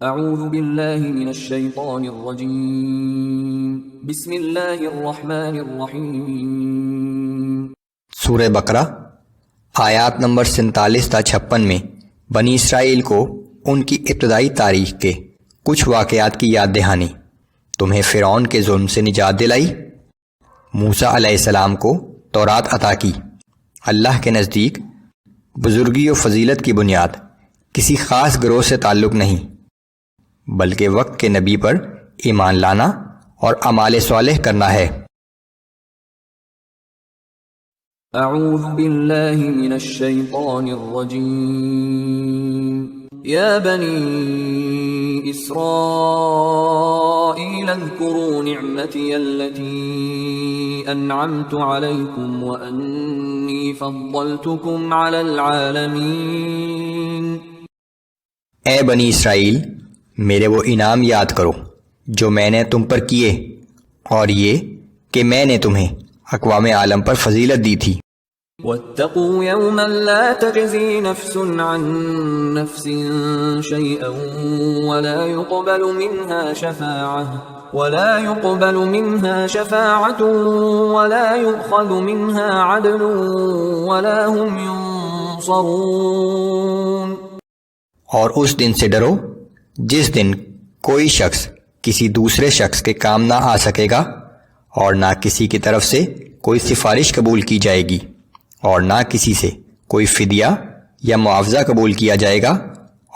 اعوذ باللہ من الشیطان الرجیم بسم اللہ الرحمن الرحیم۔ سورہ بقرہ آیات نمبر 47 تا 56 میں بنی اسرائیل کو ان کی ابتدائی تاریخ کے کچھ واقعات کی یاد دہانی، تمہیں فرعون کے ظلم سے نجات دلائی، موسیٰ علیہ السلام کو تورات عطا کی۔ اللہ کے نزدیک بزرگی و فضیلت کی بنیاد کسی خاص گروہ سے تعلق نہیں، بلکہ وقت کے نبی پر ایمان لانا اور اعمال صالح کرنا ہے۔ اعوذ باللہ من الشیطان الرجیم۔ یا بنی اسرائیل اذکروا نعمتی التي انعمت علیکم وانی فضلتکم علی العالمین۔ اے بنی اسرائیل، میرے وہ انعام یاد کرو جو میں نے تم پر کیے، اور یہ کہ میں نے تمہیں اقوام عالم پر فضیلت دی تھی۔ واتقوا يوما لا تجزي نفس عن نفس شيئا ولا يقبل منها شفاعة ولا يؤخذ منها عدل ولا هم ينصرون۔ اور اس دن سے ڈرو جس دن کوئی شخص کسی دوسرے شخص کے کام نہ آ سکے گا، اور نہ کسی کی طرف سے کوئی سفارش قبول کی جائے گی، اور نہ کسی سے کوئی فدیہ یا معاوضہ قبول کیا جائے گا،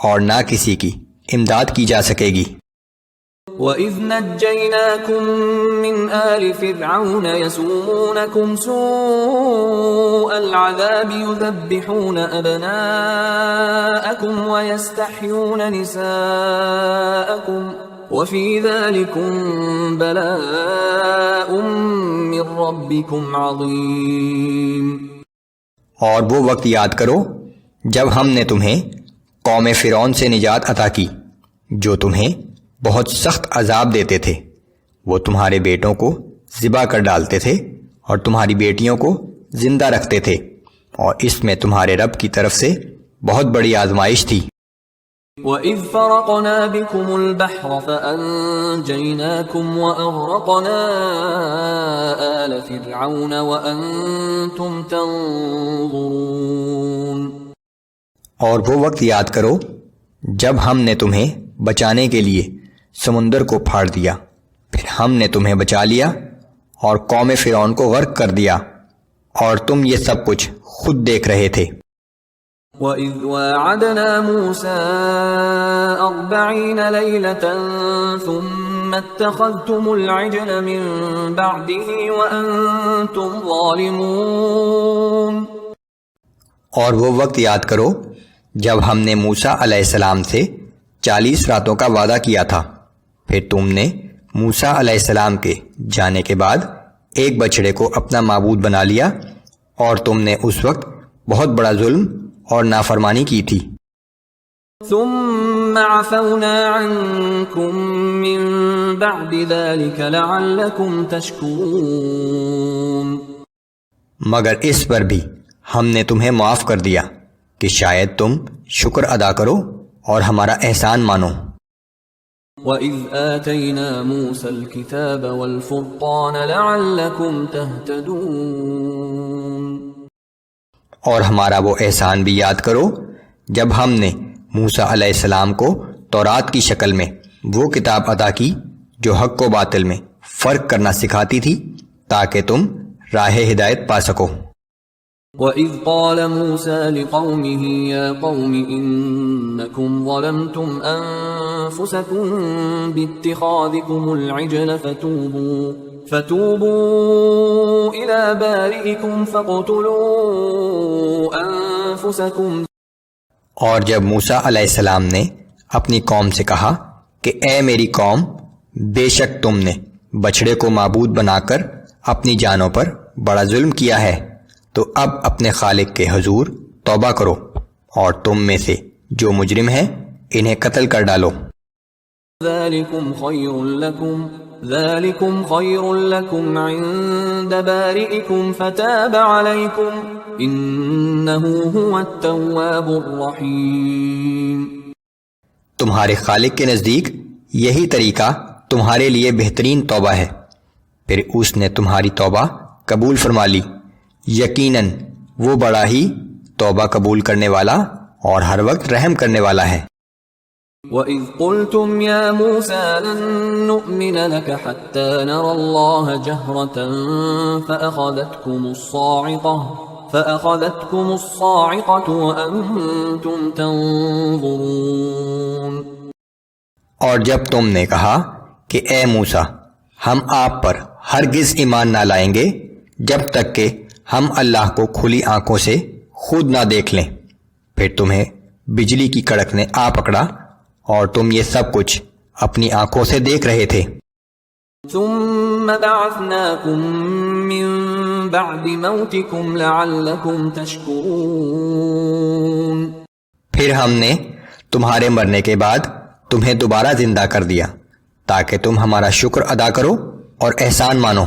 اور نہ کسی کی امداد کی جا سکے گی۔ وَإِذْ نَجَّيْنَاكُمْ مِنْ آلِ فِرْعَوْنَ يَسُومُونَكُمْ سُوءَ الْعَذَابِ يُذَبِّحُونَ أَبْنَاءَكُمْ وَيَسْتَحْيُونَ نِسَاءَكُمْ وَفِي ذَلِكُمْ بَلَاءٌ مِّن رَّبِّكُمْ عَظِيمٌ۔ اور وہ وقت یاد کرو جب ہم نے تمہیں قوم فرعون سے نجات عطا کی، جو تمہیں بہت سخت عذاب دیتے تھے۔ وہ تمہارے بیٹوں کو ذبح کر ڈالتے تھے اور تمہاری بیٹیوں کو زندہ رکھتے تھے، اور اس میں تمہارے رب کی طرف سے بہت بڑی آزمائش تھی۔ وَإِذْ فَرَقْنَا بِكُمُ الْبَحْرَ فَأَنْجَيْنَاكُمْ وَأَغْرَقْنَا آلَ فِرْعَوْنَ وَأَنْتُمْ تَنْظُرُونَ۔ اور وہ وقت یاد کرو جب ہم نے تمہیں بچانے کے لیے سمندر کو پھاڑ دیا، پھر ہم نے تمہیں بچا لیا اور قوم فرعون کو غرق کر دیا، اور تم یہ سب کچھ خود دیکھ رہے تھے۔ وَإِذْ وَاعَدْنَا مُوسَىٰ 40 لَيْلَةً ثُمَّ اتَّخَذْتُمُ الْعِجْلَ مِن بَعْدِهِ وَأَنْتُمْ ظَالِمُونَ۔ اور وہ وقت یاد کرو جب ہم نے موسیٰ علیہ السلام سے 40 راتوں کا وعدہ کیا تھا، پھر تم نے موسیٰ علیہ السلام کے جانے کے بعد ایک بچڑے کو اپنا معبود بنا لیا، اور تم نے اس وقت بہت بڑا ظلم اور نافرمانی کی تھی۔ ثم عفونا عنكم من بعد ذلك لعلكم تشكرون۔ مگر اس پر بھی ہم نے تمہیں معاف کر دیا کہ شاید تم شکر ادا کرو اور ہمارا احسان مانو۔ وَإِذْ آتَيْنَا مُوسَى الْكِتَابَ وَالْفُرْقَانَ لَعَلَّكُمْ تَهْتَدُونَ۔ اور ہمارا وہ احسان بھی یاد کرو جب ہم نے موسیٰ علیہ السلام کو تورات کی شکل میں وہ کتاب عطا کی جو حق و باطل میں فرق کرنا سکھاتی تھی، تاکہ تم راہ ہدایت پا سکو۔ وَإِذْ قَالَ مُوسَى لِقَوْمِهِ يَا قَوْمِ إِنَّكُمْ ظَلَمْتُمْ أَنفُسَكُمْ بِاتِّخَاذِكُمُ الْعِجْلَ فَتُوبُوا إِلَى بَارِئِكُمْ فَاقْتُلُوا أَنفُسَكُمْ۔ اور جب موسیٰ علیہ السلام نے اپنی قوم سے کہا کہ اے میری قوم، بے شک تم نے بچڑے کو معبود بنا کر اپنی جانوں پر بڑا ظلم کیا ہے، تو اب اپنے خالق کے حضور توبہ کرو، اور تم میں سے جو مجرم ہیں انہیں قتل کر ڈالو۔ ذَلِكُمْ خَيْرٌ لَكُمْ عِندَ بَارِئِكُمْ فَتَابَ عَلَيْكُمْ إِنَّهُ هُوَ التَّوَّابُ الرَّحِيمُ۔ تمہارے خالق کے نزدیک یہی طریقہ تمہارے لیے بہترین توبہ ہے۔ پھر اس نے تمہاری توبہ قبول فرما لی، یقیناً وہ بڑا ہی توبہ قبول کرنے والا اور ہر وقت رحم کرنے والا ہے۔ وَإِذْ قُلْتُمْ يَا مُوسَى لَن نُّؤْمِنَ لَكَ حَتَّى نَرَى اللَّهَ جَهْرَةً فَأَخَذَتْكُمُ الصَّاعِقَةُ وَأَنْتُمْ تَنظُرُونَ۔ اور جب تم نے کہا کہ اے موسیٰ ہم آپ پر ہرگز ایمان نہ لائیں گے جب تک کہ ہم اللہ کو کھلی آنکھوں سے خود نہ دیکھ لیں، پھر تمہیں بجلی کی کڑک نے آ پکڑا اور تم یہ سب کچھ اپنی آنکھوں سے دیکھ رہے تھے۔ ثُمَّ بَعَثْنَاكُم مِّن بَعْدِ مَوْتِكُمْ لَعَلَّكُمْ تَشْكُرُونَ۔ پھر ہم نے تمہارے مرنے کے بعد تمہیں دوبارہ زندہ کر دیا تاکہ تم ہمارا شکر ادا کرو اور احسان مانو۔